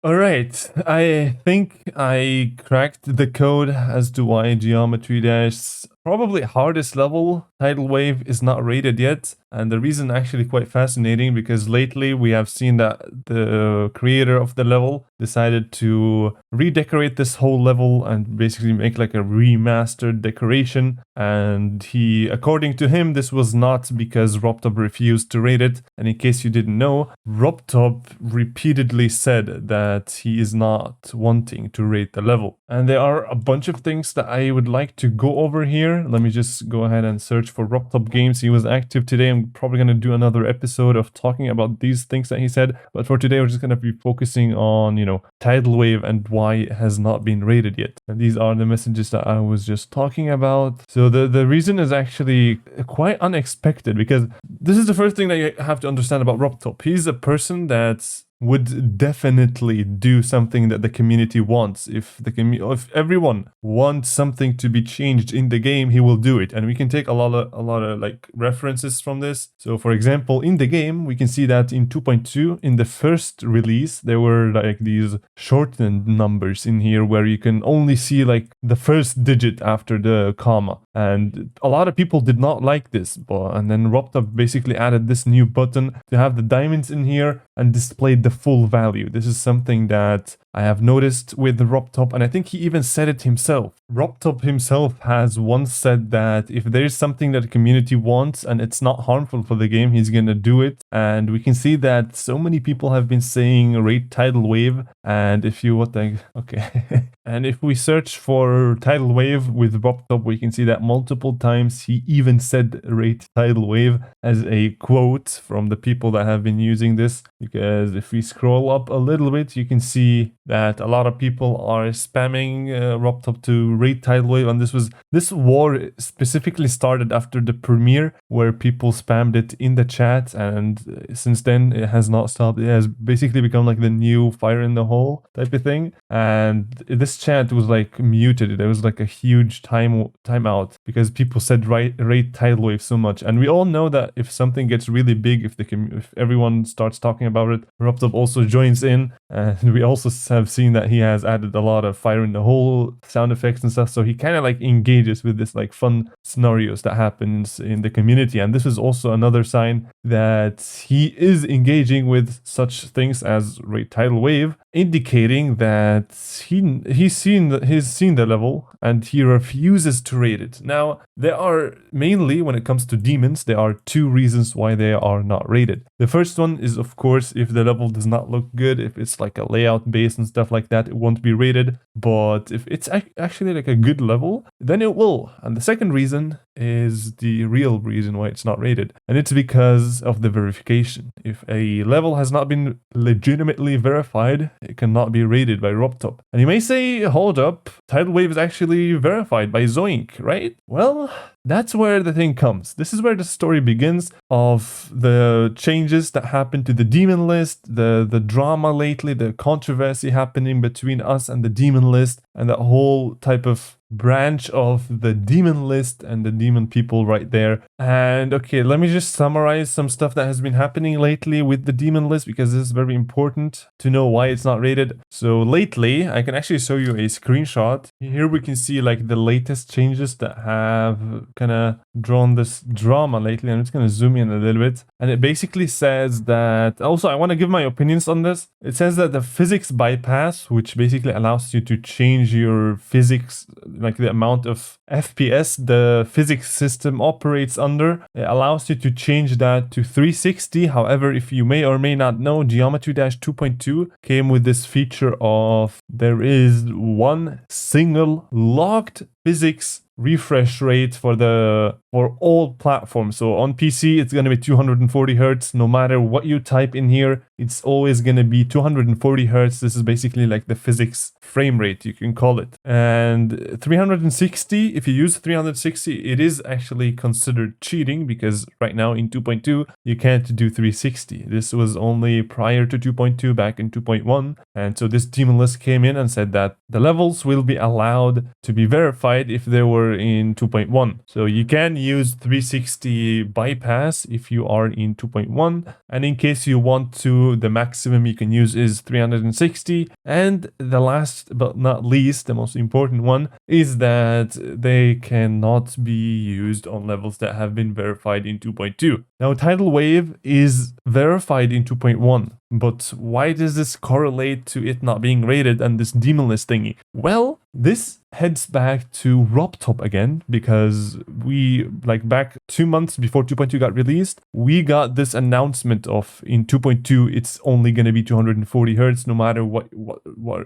Alright, I think I cracked the code as to why Geometry Dash probably hardest level, Tidal Wave, is not rated yet. And the reason actually quite fascinating because lately we have seen that the creator of the level decided to redecorate this whole level and basically make like a remastered decoration. And according to him, this was not because RobTop refused to rate it. And in case you didn't know, RobTop repeatedly said that he is not wanting to rate the level. And there are a bunch of things that I would like to go over here. Let me just go ahead and search for RobTop games. He was active today. I'm probably going to do another episode of talking about these things that he said. But for today, we're just going to be focusing on, Tidal Wave and why it has not been rated yet. And these are the messages that I was just talking about. So the reason is actually quite unexpected because this is the first thing that you have to understand about RobTop. He's a person that's would definitely do something that the community wants. If everyone wants something to be changed in the game, he will do it. And we can take a lot of like references from this. So for example, in the game, we can see that in 2.2, in the first release, there were like these shortened numbers in here where you can only see like the first digit after the comma. And a lot of people did not like this, and then RobTop basically added this new button to have the diamonds in here and displayed the full value. This is something that I have noticed with RobTop, and I think he even said it himself. RobTop himself has once said that if there is something that the community wants and it's not harmful for the game, he's gonna do it. And we can see that so many people have been saying rate Tidal Wave, and and if we search for Tidal Wave with RobTop, we can see that multiple times he even said rate Tidal Wave as a quote from the people that have been using this. Because if we scroll up a little bit, you can see that a lot of people are spamming RobTop to rate Tidal Wave, and this war specifically started after the premiere where people spammed it in the chat, and since then it has not stopped. It has basically become like the new fire in the hole type of thing, and this chat was like muted. There was like a huge timeout because people said rate Tidal Wave so much, and we all know that if something gets really big, if everyone starts talking about it, RobTop also joins in, and we also have seen that he has added a lot of fire in the hole sound effects and stuff, so he kind of like engages with this like fun scenarios that happens in the community. And this is also another sign that he is engaging with such things as rate Tidal Wave, indicating that he's seen the level and he refuses to rate it. Now, there are mainly, when it comes to demons, there are two reasons why they are not rated. The first one is, of course, if the level does not look good, if it's like a layout base and stuff like that, it won't be rated. But if it's actually like a good level, then it will. And the second reason is the real reason why it's not rated, and it's because of the verification. If a level has not been legitimately verified, it cannot be rated by RobTop. And you may say, hold up, Tidal Wave is actually verified by Zoink, right? Well, that's where the thing comes. This is where the story begins of the changes that happened to the demon list, the drama lately, the controversy happening between us and the demon list, and that whole type of branch of the demon list and the demon people right there. And okay, let me just summarize some stuff that has been happening lately with the demon list, because this is very important to know why it's not rated. So lately, I can actually show you a screenshot. Here we can see like the latest changes that have kind of drawn this drama lately. I'm just going to zoom in a little bit, and it basically says that, also I want to give my opinions on this. It says that the physics bypass, which basically allows you to change your physics, like the amount of FPS the physics system operates under, it allows you to change that to 360. However, if you may or may not know, Geometry Dash 2.2 came with this feature of there is one single locked physics refresh rate for all platforms. So on PC, it's going to be 240 hertz. No matter what you type in here, it's always going to be 240 hertz. This is basically like the physics frame rate, you can call it. And 360, if you use 360, it is actually considered cheating, because right now in 2.2, you can't do 360. This was only prior to 2.2, back in 2.1. And so this demon list came in and said that the levels will be allowed to be verified verified if they were in 2.1. So you can use 360 bypass if you are in 2.1. And in case you want to, the maximum you can use is 360. And the last but not least, the most important one, is that they cannot be used on levels that have been verified in 2.2. Now, Tidal Wave is verified in 2.1, but why does this correlate to it not being rated and this demonless thingy? Well, this heads back to RobTop again, because we, like back 2 months before 2.2 got released, we got this announcement of in 2.2 it's only going to be 240 hertz no matter what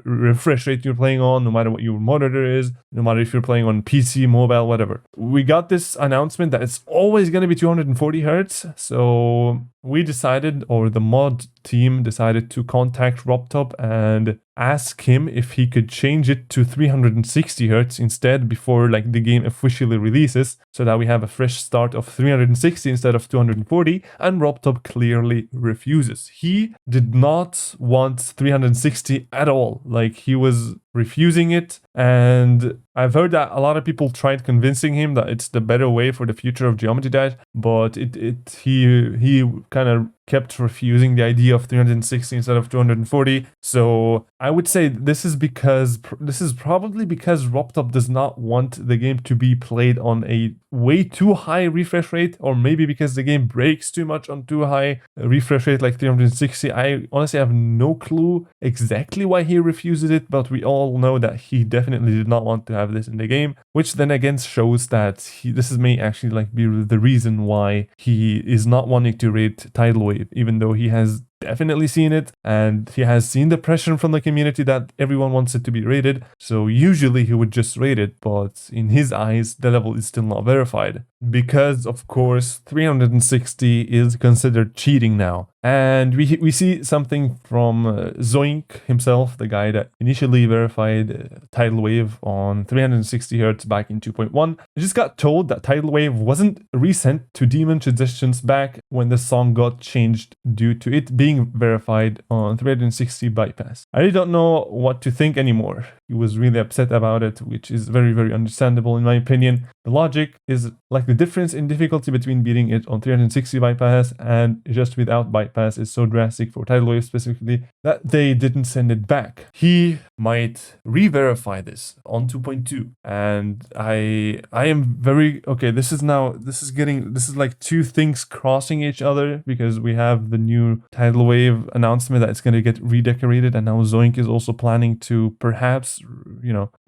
refresh rate you're playing on, no matter what your monitor is, no matter if you're playing on PC, mobile, whatever. We got this announcement that it's always going to be 240 hertz, so we decided, or the mod team decided, to contact RobTop and ask him if he could change it to 360 hertz instead before like the game officially releases, so that we have a fresh start of 360 instead of 240. And RobTop clearly refuses. He did not want 360 at all. Like, he was refusing it, and I've heard that a lot of people tried convincing him that it's the better way for the future of Geometry Dash, but he kind of kept refusing the idea of 360 instead of 240. So I would say this is probably because RobTop does not want the game to be played on a way too high refresh rate, or maybe because the game breaks too much on too high refresh rate like 360. I honestly have no clue exactly why he refuses it, but we all know that he definitely did not want to have this in the game, which then again shows that this may actually like be the reason why he is not wanting to rate Tidal Wave, even though he has definitely seen it and he has seen the pressure from the community that everyone wants it to be rated. So usually he would just rate it, but in his eyes the level is still not verified, because of course 360 is considered cheating now. And we see something from Zoink himself, the guy that initially verified Tidal Wave on 360 Hz back in 2.1. I just got told that Tidal Wave wasn't resent to Demon Suggestions back when the song got changed due to it being verified on 360 bypass. I really don't know what to think anymore. He was really upset about it, which is very, very understandable in my opinion. The logic is like the difference in difficulty between beating it on 360 bypass and just without bypass is so drastic for Tidal Wave specifically that they didn't send it back. He might re-verify this on 2.2, and I am very okay. This is like two things crossing each other, because we have the new Tidal Wave announcement that it's going to get redecorated, and now Zoink is also planning to perhaps,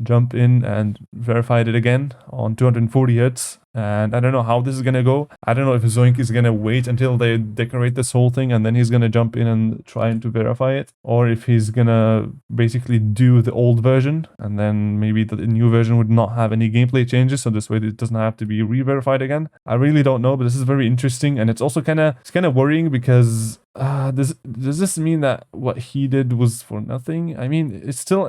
jump in and verify it again on 240 Hz. And I don't know how this is going to go. I don't know if Zoink is going to wait until they decorate this whole thing and then he's going to jump in and try to verify it, or if he's going to basically do the old version and then maybe the new version would not have any gameplay changes, so this way it doesn't have to be re-verified again. I really don't know, but this is very interesting, and it's also kind of worrying, because does this mean that what he did was for nothing? I mean, it's still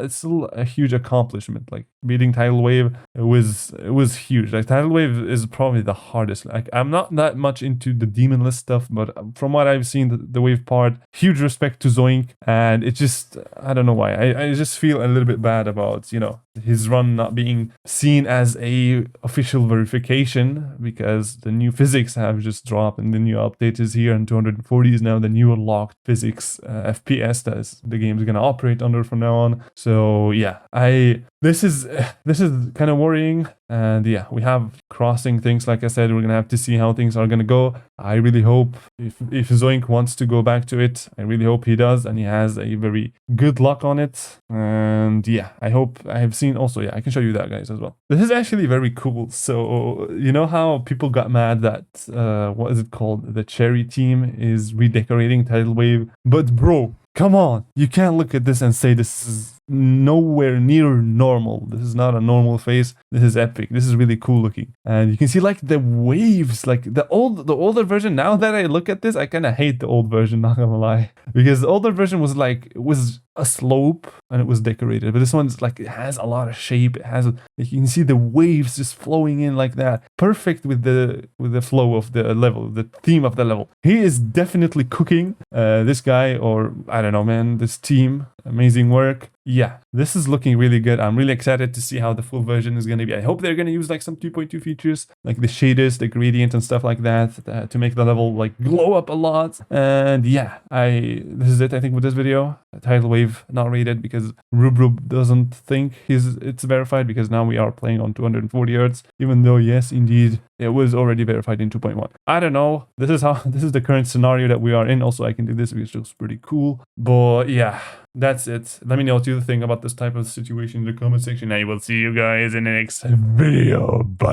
a huge accomplishment. Like, beating Tidal Wave, it was huge. Like, Tidal Wave is probably the hardest. Like, I'm not that much into the demonless stuff, but from what I've seen, the wave part, huge respect to Zoink. And it just, I don't know why, I just feel a little bit bad about his run not being seen as a official verification, because the new physics have just dropped and the new update is here, and 240 is now the new locked physics FPS that the game is going to operate under from now on. So yeah, this is kind of worrying. And yeah, we have crossing things. Like I said, we're gonna have to see how things are gonna go. I really hope if Zoink wants to go back to it, I really hope he does, and he has a very good luck on it. And yeah, I hope I have seen also, yeah, I can show you that, guys, as well. This is actually very cool. So you know how people got mad that what is it called, the Cherry team is redecorating Tidal Wave, but bro, come on, you can't look at this and say this is nowhere near normal. This is not a normal face. This is epic. This is really cool looking, and you can see like the waves, like the older version. Now that I look at this, I kind of hate the old version, not gonna lie, because the older version was a slope and it was decorated, but this one's like, it has a lot of shape. It has, you can see the waves just flowing in like that, perfect with the flow of the level, the theme of the level. He is definitely cooking, this guy, or I don't know, man, this team. Amazing work. yeah, this is looking really good. I'm really excited to see how the full version is going to be. I hope they're going to use like some 2.2 features, like the shaders, the gradient and stuff like that, to make the level like glow up a lot. And yeah, this is it, I think, with this video. Tidal wave not rated because Rub doesn't think it's verified, because now we are playing on 240 Hz, even though yes, indeed, it was already verified in 2.1. I don't know. This is the current scenario that we are in. Also, I can do this, which looks pretty cool. But yeah, that's it. Let me know what you think about this type of situation in the comment section. I will see you guys in the next video. Bye.